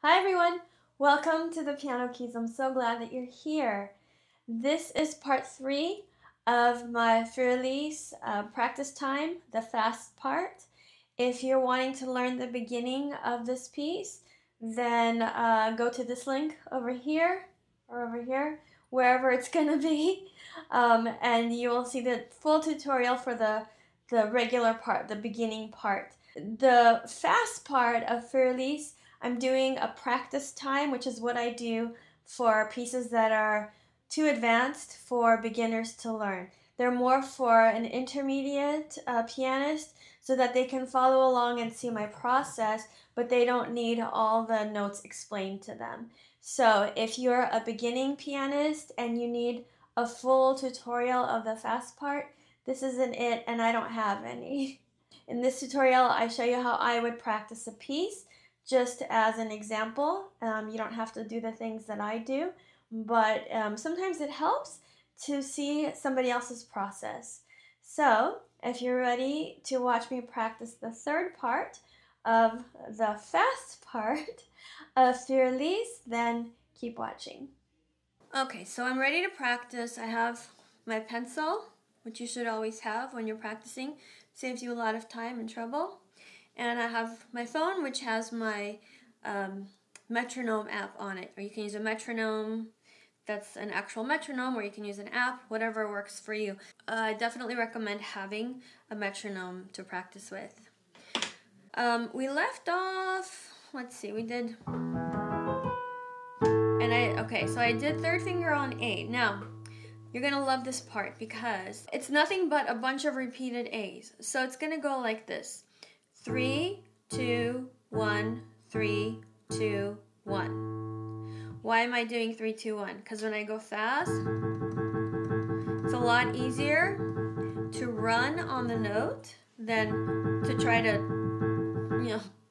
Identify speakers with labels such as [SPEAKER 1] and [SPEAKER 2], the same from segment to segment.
[SPEAKER 1] Hi everyone, welcome to the Piano Keys. I'm so glad that you're here. This is part 3 of my Fur Elise practice time, the fast part. If you're wanting to learn the beginning of this piece, then go to this link over here or over here, wherever it's gonna be, and you will see the full tutorial for the regular part, the beginning part. The fast part of Fur Elise, I'm doing a practice time, which is what I do for pieces that are too advanced for beginners to learn. They're more for an intermediate pianist so that they can follow along and see my process, but they don't need all the notes explained to them. So if you're a beginning pianist and you need a full tutorial of the fast part, this isn't it, and I don't have any. In this tutorial, I show you how I would practice a piece just as an example. You don't have to do the things that I do, but sometimes it helps to see somebody else's process. So if you're ready to watch me practice the third part of the fast part of Fur Elise, then keep watching. Okay, so I'm ready to practice. I have my pencil, which you should always have when you're practicing. Saves you a lot of time and trouble. And I have my phone, which has my metronome app on it. Or you can use a metronome that's an actual metronome, or you can use an app, whatever works for you. I definitely recommend having a metronome to practice with. We left off, let's see, we did, so I did third finger on A. Now, you're gonna love this part because it's nothing but a bunch of repeated A's. So it's gonna go like this. 3, 2, 1, 3, 2, 1. Why am I doing 3, 2, 1? Because when I go fast, it's a lot easier to run on the note than to try to,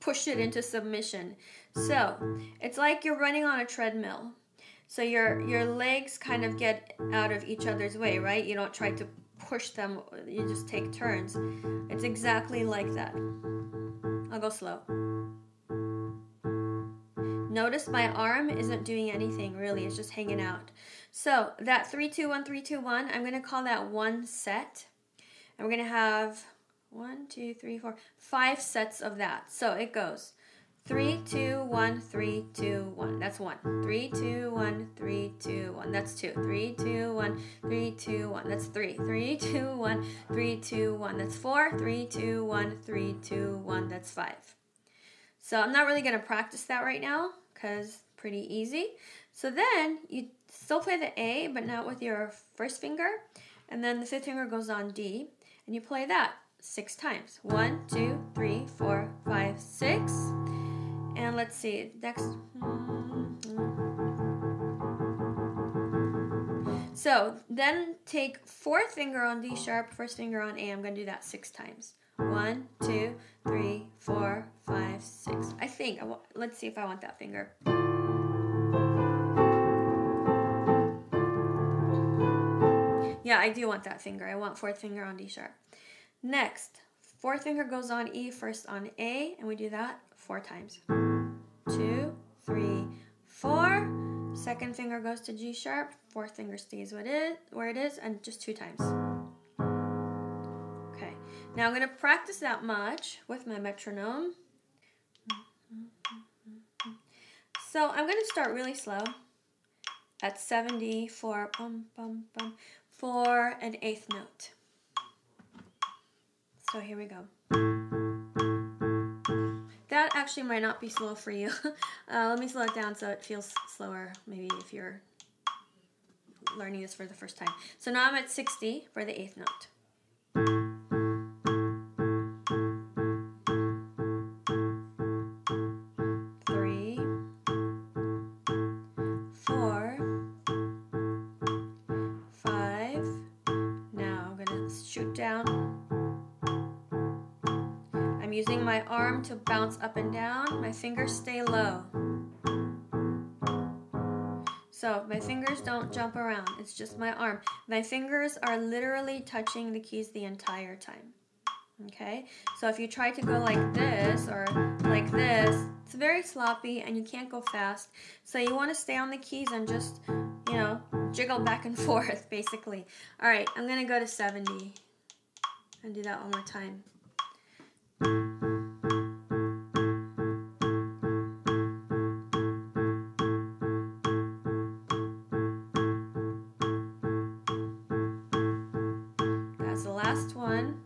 [SPEAKER 1] push it into submission. So it's like you're running on a treadmill. So your legs kind of get out of each other's way, right? You don't try to push them, you just take turns. It's exactly like that. I'll go slow. Notice my arm isn't doing anything really, it's just hanging out. So that 3, 2, 1, 3, 2, 1, I'm gonna call that one set. And we're gonna have 1, 2, 3, 4, 5 sets of that. So it goes 3, 2, 1, 3, 2, 1. That's 1. 3, 2, 1, 3, 2, 1. That's 2. 3, 2, 1, 3, 2, 1. That's 3. 3, 2, 1, 3, 2, 1. That's 4. 3, 2, 1, 3, 2, 1. That's 5. So I'm not really going to practice that right now because it's pretty easy. So then you still play the A, but not with your first finger. And then the fifth finger goes on D. And you play that 6 times. 1, 2, 3, 4, 5, 6. And let's see, next. So then take fourth finger on D sharp, first finger on A. I'm going to do that 6 times. 1, 2, 3, 4, 5, 6. I think, let's see if I want that finger. Yeah, I do want that finger. I want fourth finger on D sharp. Next, fourth finger goes on E, first on A, and we do that 4 times. 2, 3, 4. Second finger goes to G sharp. Fourth finger stays where it is, and just 2 times. Okay. Now I'm going to practice that much with my metronome. So I'm going to start really slow at 74, bum, bum, bum, for an 8th note. So here we go. That actually might not be slow for you. Let me slow it down so it feels slower, maybe if you're learning this for the first time. So now I'm at 60 for the 8th note. 3, 4, 5. Now I'm going to shoot down. I'm using my arm to bounce up and down. My fingers stay low. So my fingers don't jump around. It's just my arm. My fingers are literally touching the keys the entire time. Okay, so if you try to go like this or like this, it's very sloppy and you can't go fast. So you want to stay on the keys and just, you know, jiggle back and forth, basically. All right, I'm going to go to 70 and do that one more time. That's the last one.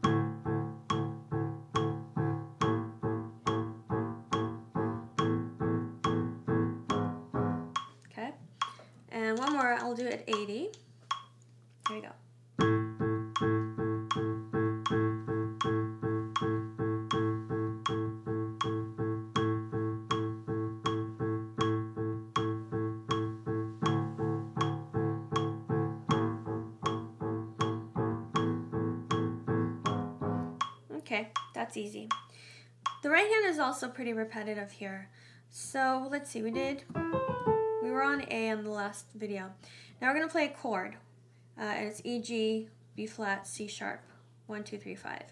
[SPEAKER 1] And one more, I'll do it at 80. Here we go. Okay, that's easy. The right hand is also pretty repetitive here. So let's see, we were on A in the last video. Now we're going to play a chord. And it's E, G, B flat, C sharp. 1, 2, 3, 5.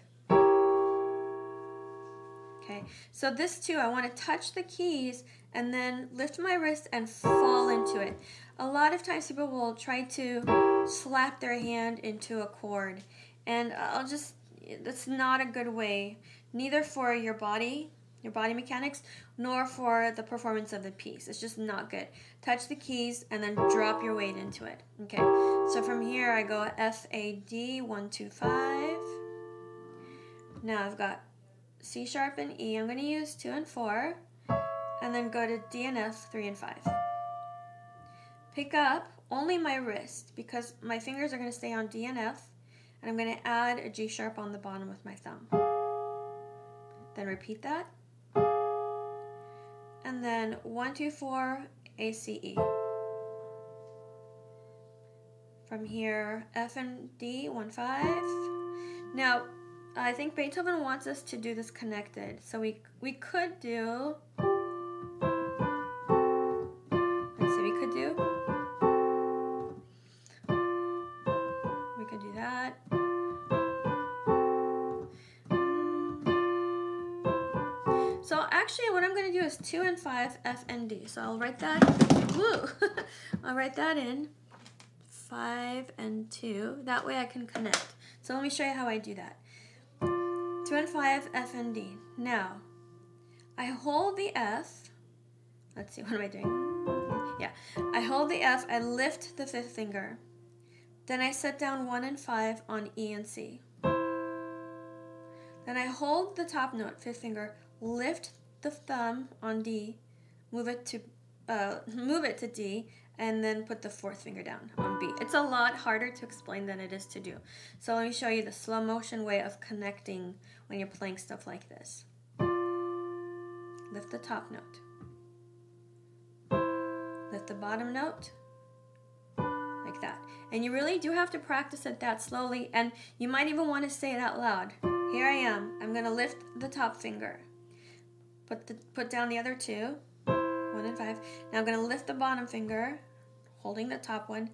[SPEAKER 1] Okay, so this too, I want to touch the keys and then lift my wrist and fall into it. A lot of times people will try to slap their hand into a chord. And that's not a good way, neither for your body mechanics, nor for the performance of the piece. It's just not good. Touch the keys and then drop your weight into it. Okay, so from here I go F, A, D, 1, 2, 5. Now I've got C sharp and E. I'm going to use 2 and 4, and then go to D and F, 3 and 5. Pick up only my wrist because my fingers are going to stay on D and F, and I'm going to add a G sharp on the bottom with my thumb. Then repeat that. And then 1, 2, 4, A, C, E. From here, F and D, 1, 5. Now, I think Beethoven wants us to do this connected. So we could do, we could do that. So actually what I'm going to do is 2 and 5, F and D. So I'll write that, I'll write that in, 5 and 2. That way I can connect. So let me show you how I do that. 2 and 5, F and D. Now, I hold the F. Let's see, what am I doing? Yeah, I hold the F, I lift the 5th finger. Then I set down 1 and 5 on E and C. Then I hold the top note, 5th finger, lift the thumb on D, move it to D, and then put the 4th finger down on B. It's a lot harder to explain than it is to do. So let me show you the slow motion way of connecting when you're playing stuff like this. Lift the top note. Lift the bottom note. Like that. And you really do have to practice it that slowly, and you might even want to say it out loud. Here I am. I'm going to lift the top finger. Put down the other 2. 1 and 5. Now I'm going to lift the bottom finger, holding the top one,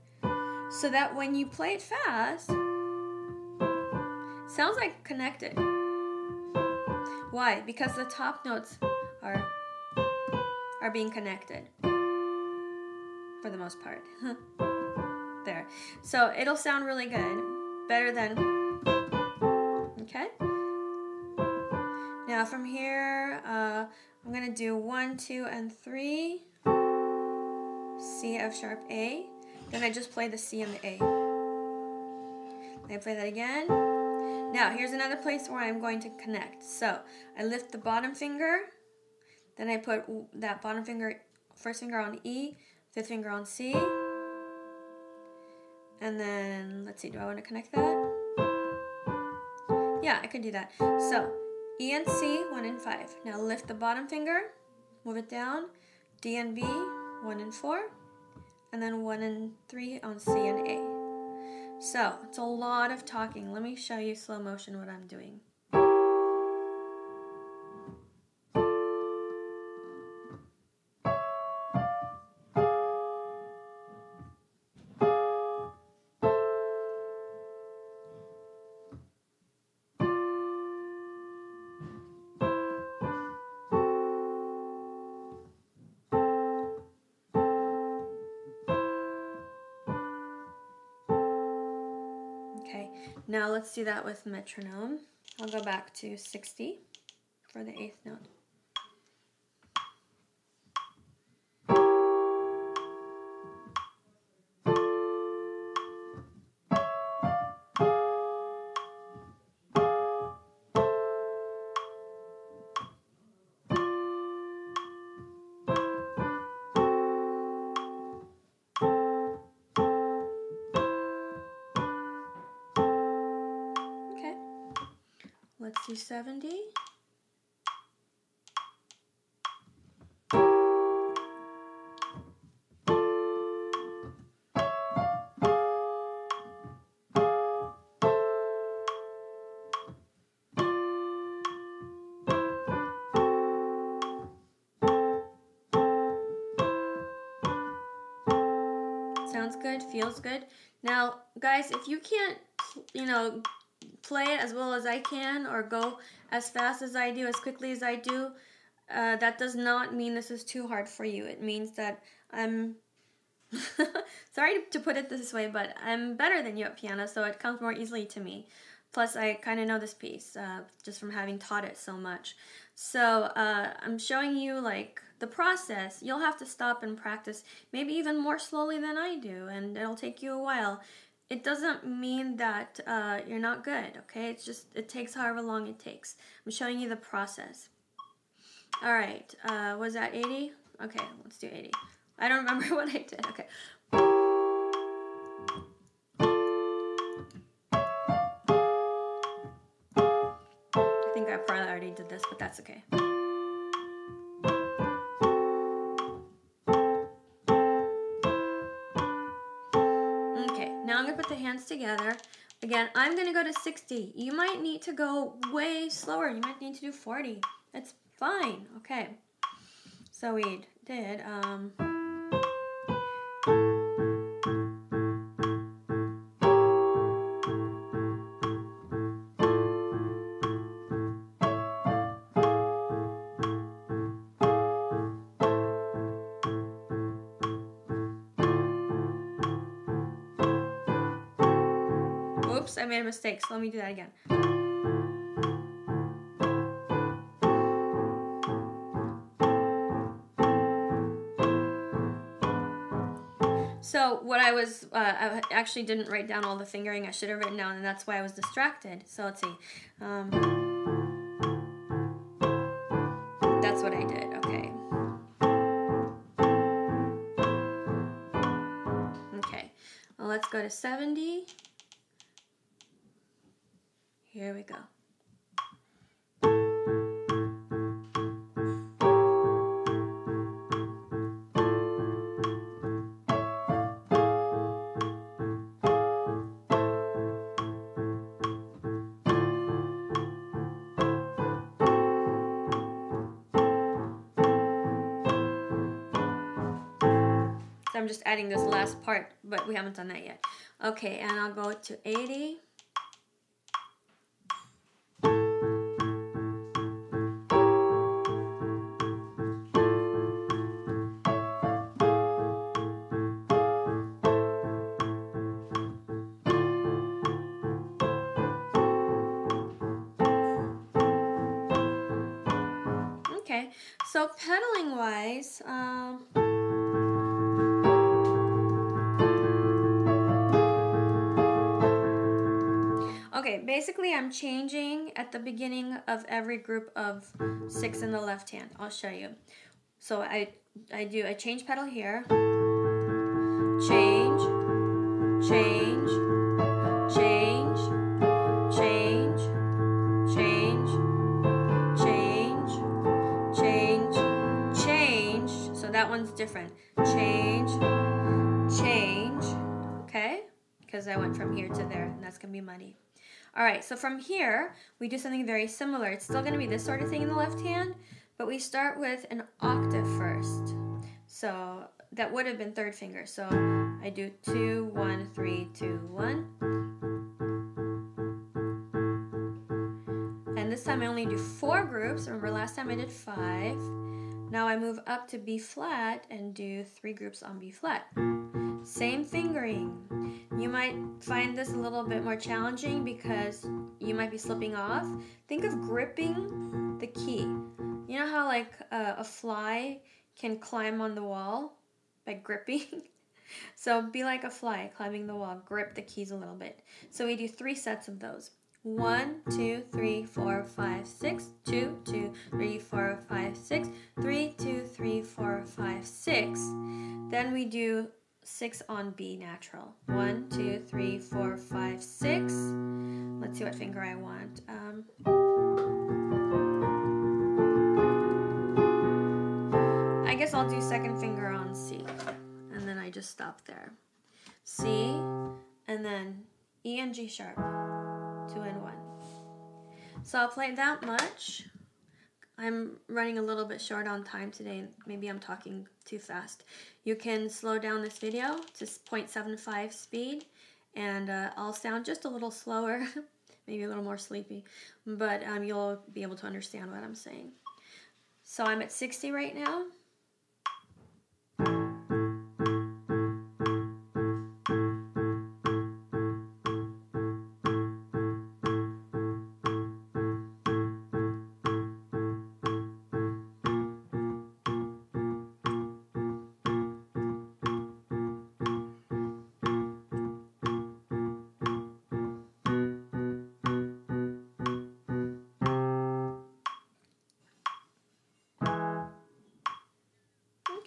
[SPEAKER 1] so that when you play it fast, it sounds like connected. Why? Because the top notes are being connected for the most part. There. So it'll sound really good. Better than, okay? Now from here, I'm going to do 1, 2, and 3. C, F sharp, A. Then I just play the C and the A. Then I play that again. Now here's another place where I'm going to connect. So I lift the bottom finger. Then I put that bottom finger, 1st finger on E, 5th finger on C. And then, let's see, do I want to connect that? Yeah, I could do that. So, E and C, 1 and 5. Now lift the bottom finger, move it down, D and B, 1 and 4, and then 1 and 3 on C and A. So, it's a lot of talking. Let me show you slow motion what I'm doing. Okay, now let's do that with metronome. I'll go back to 60 for the 8th note. Let's do 70. Sounds good, feels good. Now, guys, if you can't, play it as well as I can or go as fast as I do, as quickly as I do, that does not mean this is too hard for you. It means that I'm, sorry to put it this way, but I'm better than you at piano, so it comes more easily to me. Plus, I kind of know this piece just from having taught it so much. So I'm showing you like the process. You'll have to stop and practice, maybe even more slowly than I do, and it'll take you a while. It doesn't mean that you're not good, okay? It's just, it takes however long it takes. I'm showing you the process. All right, was that 80? Okay, let's do 80. I don't remember what I did, okay. I think I probably already did this, but that's okay. Now I'm going to put the hands together. Again, I'm going to go to 60. You might need to go way slower. You might need to do 40. That's fine. Okay. So we did... Oops, I made a mistake, so let me do that again. So what I actually didn't write down all the fingering I should have written down, and that's why I was distracted. So let's see. That's what I did, okay. Okay, well, let's go to 70. Here we go. So I'm just adding this last part, but we haven't done that yet. Okay, and I'll go to 80. Okay, so pedaling wise, okay, basically I'm changing at the beginning of every group of 6 in the left hand. I'll show you. So I change pedal here, change, change, change, change, change, change, change, change. So that one's different. Change, change, okay? Because I went from here to there, and that's going to be muddy. All right, so from here, we do something very similar. It's still going to be this sort of thing in the left hand, but we start with an octave first. So that would have been third finger. So I do 2, 1, 3, 2, 1. And this time I only do 4 groups. Remember last time I did 5. Now I move up to B flat and do 3 groups on B flat. Same fingering. You might find this a little bit more challenging because you might be slipping off. Think of gripping the key. You know how like a fly can climb on the wall by gripping? So be like a fly climbing the wall. Grip the keys a little bit. So we do 3 sets of those. 1, 2, 3, 4, 5, 6, 2, 2, 3, 4, 5, 6, 3, 2, 3, 4, 5, 6. Then we do 6 on B natural. 1, 2, 3, 4, 5, 6. Let's see what finger I want. I guess I'll do second finger on C. And then I just stop there. C, and then E and G sharp. 2 and 1. So I'll play that much. I'm running a little bit short on time today. Maybe I'm talking too fast. You can slow down this video to 0.75 speed, and I'll sound just a little slower, maybe a little more sleepy, but you'll be able to understand what I'm saying. So I'm at 60 right now.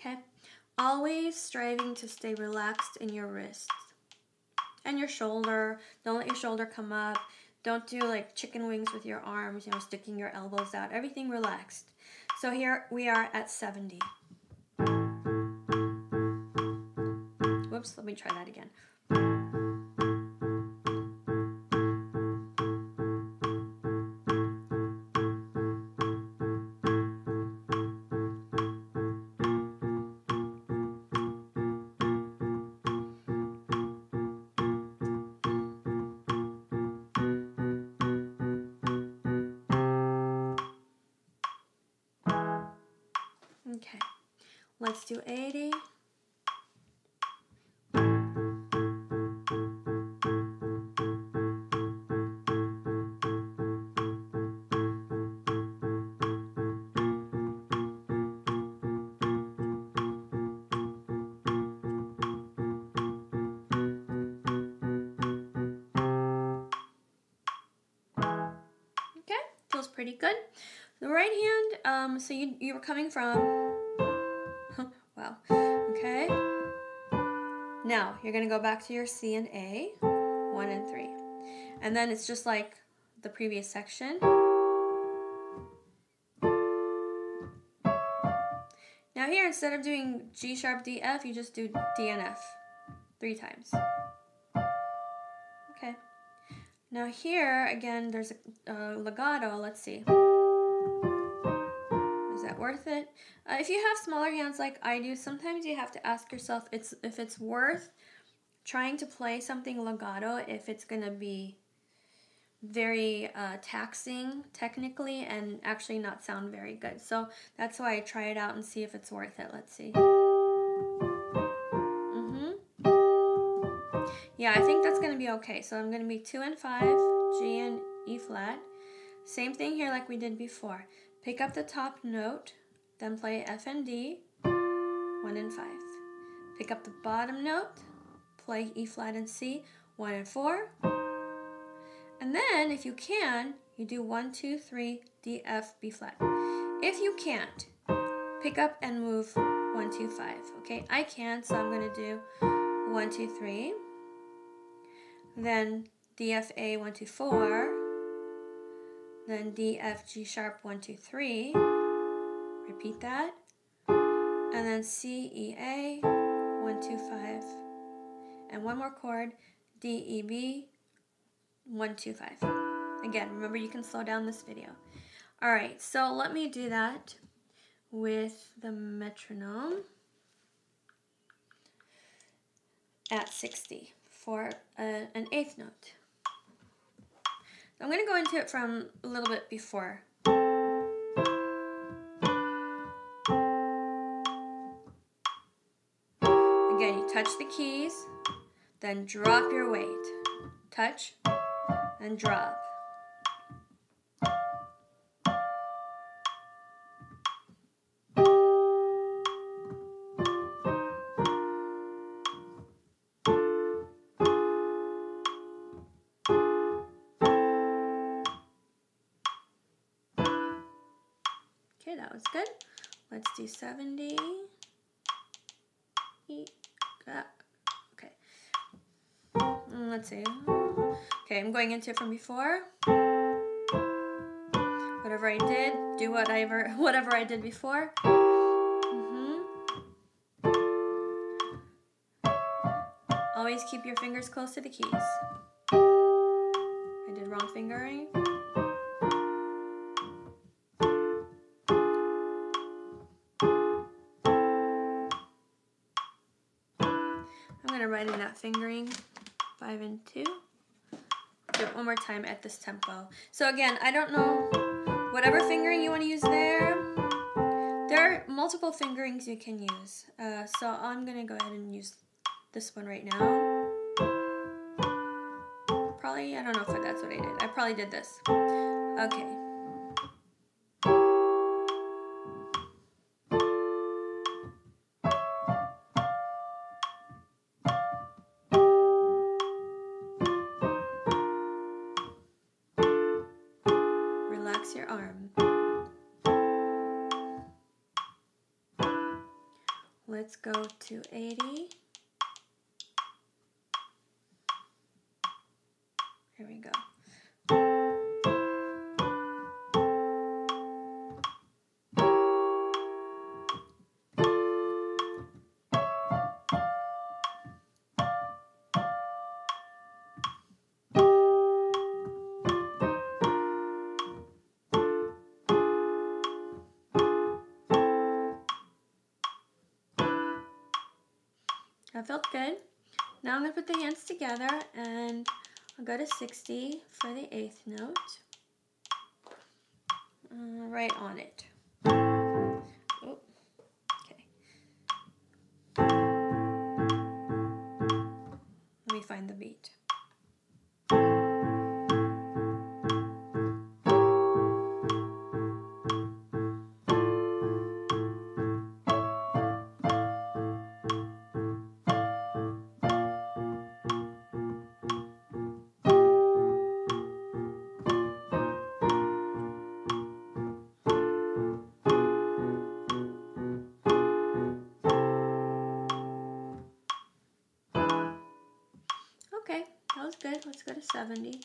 [SPEAKER 1] Okay, always striving to stay relaxed in your wrists and your shoulder. Don't let your shoulder come up. Don't do like chicken wings with your arms, you know, sticking your elbows out. Everything relaxed. So here we are at 70. Whoops, let me try that again. Okay, let's do 80. Okay, feels pretty good. The right hand, so you were coming from, wow, okay. Now, you're going to go back to your C and A, 1 and 3. And then it's just like the previous section. Now here, instead of doing G sharp, D, F, you just do D and F 3 times. Okay. Now here, again, there's a legato. Let's see. Is that worth it? If you have smaller hands like I do, sometimes you have to ask yourself if it's worth trying to play something legato, if it's going to be very taxing technically and actually not sound very good. So that's why I try it out and see if it's worth it. Let's see. Yeah, I think that's going to be okay. So I'm going to be 2 and 5, G and E flat. Same thing here like we did before. Pick up the top note, then play F and D, 1 and 5. Pick up the bottom note, play E flat and C, 1 and 4. And then, if you can, you do 1, 2, 3, D, F, B flat. If you can't, pick up and move 1, 2, 5. Okay, I can, so I'm going to do 1, 2, 3. Then D, F, A, 1, 2, 4. Then D, F, G sharp, 1, 2, 3. Repeat that. And then C, E, A, 1, 2, 5. And one more chord, D, E, B, 1, 2, 5. Again, remember you can slow down this video. Alright, so let me do that with the metronome at 60 for an 8th note. I'm going to go into it from a little bit before. again, you touch the keys, then drop your weight. Touch and drop. Okay, that was good. Let's do 70. Okay. Let's see. Okay, I'm going into it from before. Whatever I did, do whatever I did before. Always keep your fingers close to the keys. I did wrong fingering. I'm going to write in that fingering, 5 and 2. Do it one more time at this tempo. So again, I don't know, whatever fingering you want to use there are multiple fingerings you can use. So I'm going to go ahead and use this one right now. Probably, I don't know if that's what I did. I probably did this. Okay. Relax your arm. Let's go to 80. Here we go. That felt good. Now I'm going to put the hands together and I'll go to 60 for the 8th note. Right on it. Oh, okay. Let me find the beat. Okay, that was good. Let's go to 70.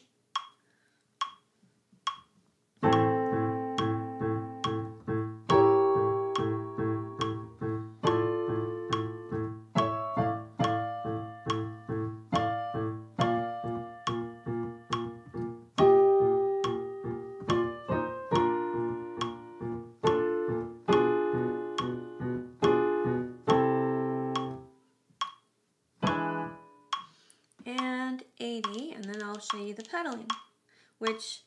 [SPEAKER 1] And 80, and then I'll show you the pedaling, which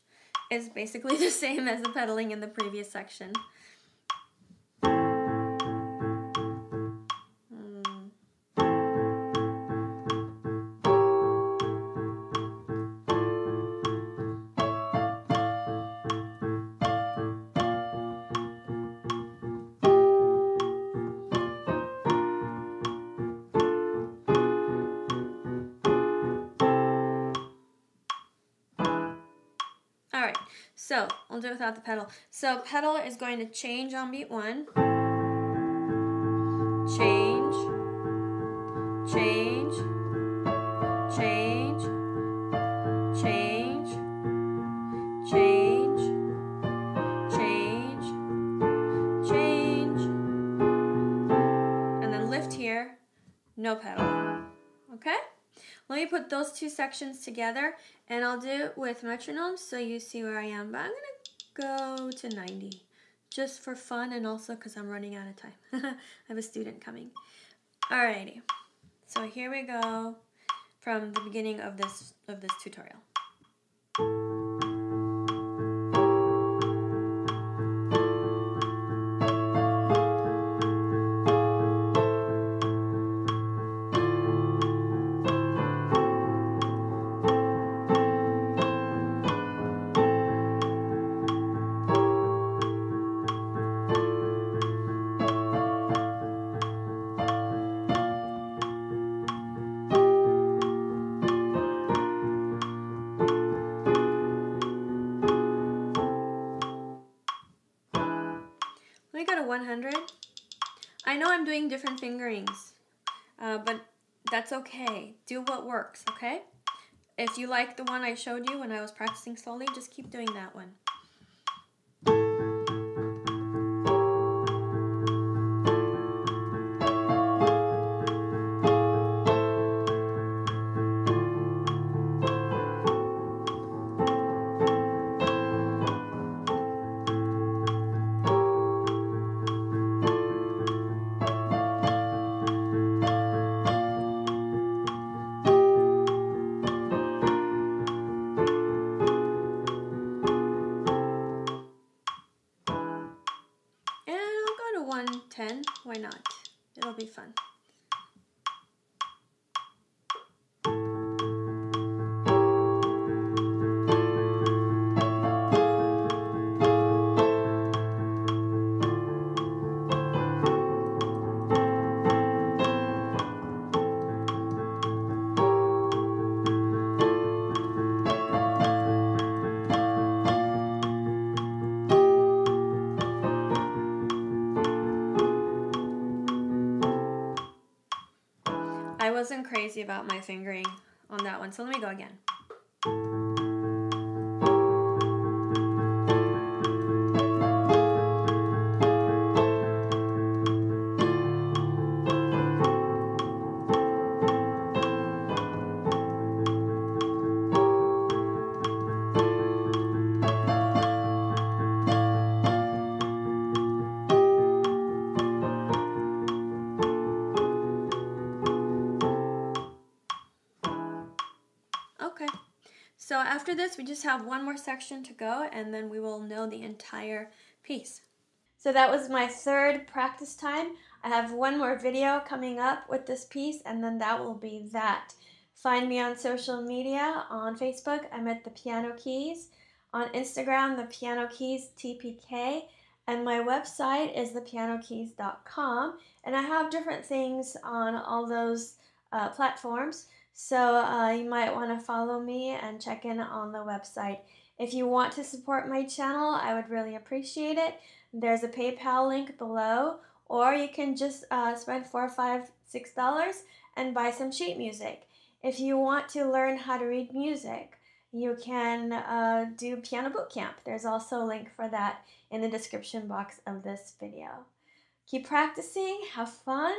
[SPEAKER 1] is basically the same as the pedaling in the previous section. Alright, so I'll do it without the pedal. So pedal is going to change on beat 1. Change, change, change, change, change, change, change, and then lift here, no pedal. Okay? Let me put those two sections together and I'll do it with metronome so you see where I am. But I'm going to go to 90 just for fun and also because I'm running out of time. I have a student coming. Alrighty. So here we go from the beginning of this tutorial. 100. I know I'm doing different fingerings, but that's okay. Do what works, okay? If you like the one I showed you when I was practicing slowly, just keep doing that one. And I'll go to 110. Why not? It'll be fun. I wasn't crazy about my fingering on that one, so let me go again. Okay, so after this we just have one more section to go and then we will know the entire piece. So that was my third practice time. I have one more video coming up with this piece and then that will be that. Find me on social media. On Facebook, I'm at The Piano Keys. On Instagram, The Piano Keys TPK. And my website is thepianokeys.com. And I have different things on all those platforms. So you might want to follow me and check in on the website. If you want to support my channel, I would really appreciate it. There's a PayPal link below, or you can just spend $4, $5, $6 and buy some sheet music. If you want to learn how to read music, you can do Piano Boot Camp. There's also a link for that in the description box of this video. Keep practicing, have fun,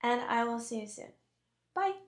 [SPEAKER 1] and I will see you soon. Bye!